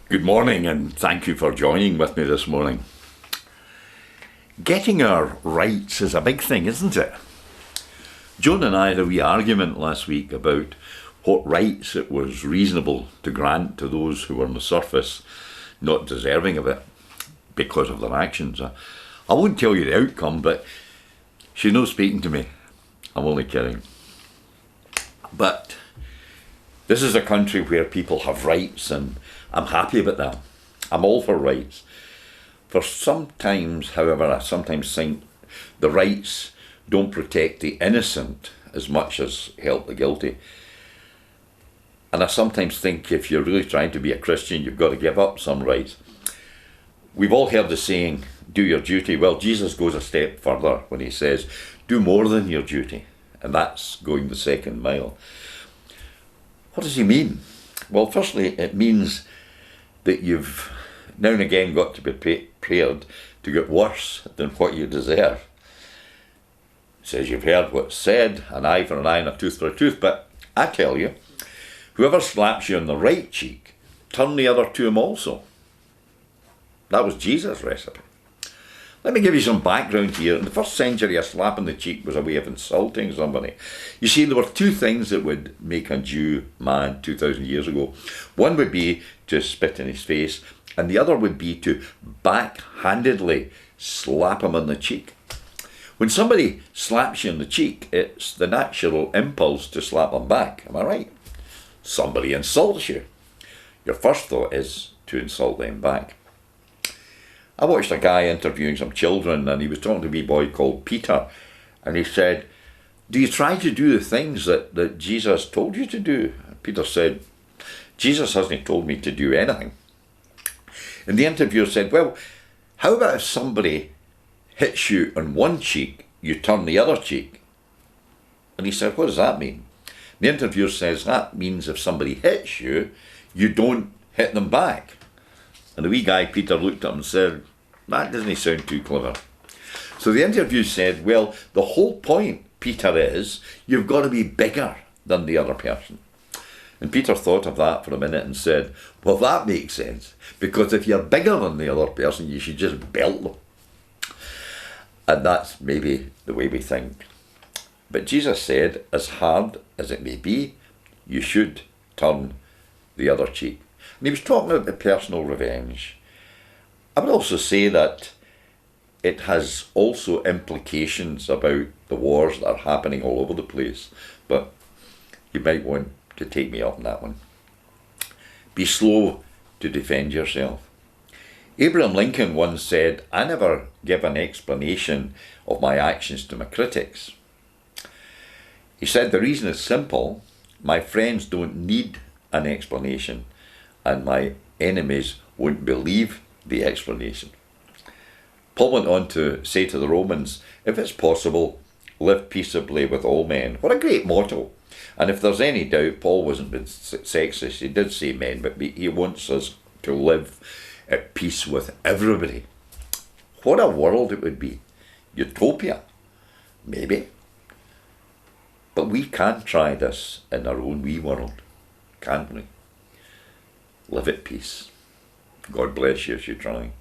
Good morning, and thank you for joining with me this morning. Getting our rights is a big thing, isn't it? Joan and I had a wee argument last week about what rights it was reasonable to grant to those who were on the surface not deserving of it because of their actions. I won't tell you the outcome, but she's not speaking to me. I'm only kidding. But this is a country where people have rights, and I'm happy about that. I'm all for rights. However, I sometimes think the rights don't protect the innocent as much as help the guilty. And I sometimes think if you're really trying to be a Christian, you've got to give up some rights. We've all heard the saying, do your duty. Well, Jesus goes a step further when he says, do more than your duty. And that's going the second mile. What does he mean? Well, firstly, it means that you've now and again got to be prepared to get worse than what you deserve. It says you've heard what's said, an eye for an eye and a tooth for a tooth, but I tell you, whoever slaps you on the right cheek, turn the other to him also. That was Jesus' recipe. Let me give you some background here. In the first century, a slap on the cheek was a way of insulting somebody. You see, there were two things that would make a Jew mad 2,000 years ago. One would be to spit in his face, and the other would be to backhandedly slap him on the cheek. When somebody slaps you on the cheek, it's the natural impulse to slap them back. Am I right? Somebody insults you. Your first thought is to insult them back. I watched a guy interviewing some children, and he was talking to a wee boy called Peter, and he said, do you try to do the things that Jesus told you to do? Peter said, Jesus hasn't told me to do anything. And the interviewer said, well, how about if somebody hits you on one cheek, you turn the other cheek? And he said, what does that mean? The interviewer says, that means if somebody hits you, you don't hit them back. And the wee guy, Peter, looked at him and said, that doesn't sound too clever. So the interview said, well, the whole point, Peter, is you've got to be bigger than the other person. And Peter thought of that for a minute and said, well, that makes sense, because if you're bigger than the other person, you should just belt them. And that's maybe the way we think. But Jesus said, as hard as it may be, you should turn the other cheek. And he was talking about personal revenge. I would also say that it has also implications about the wars that are happening all over the place. But you might want to take me up on that one. Be slow to defend yourself. Abraham Lincoln once said, I never give an explanation of my actions to my critics. He said the reason is simple. My friends don't need an explanation, and my enemies won't believe the explanation. Paul went on to say to the Romans, if it's possible, live peaceably with all men. What a great motto. And if there's any doubt, Paul wasn't being sexist. He did say men, but he wants us to live at peace with everybody. What a world it would be. Utopia. Maybe. But we can try this in our own wee world, can't we? Live at peace. God bless you if you try.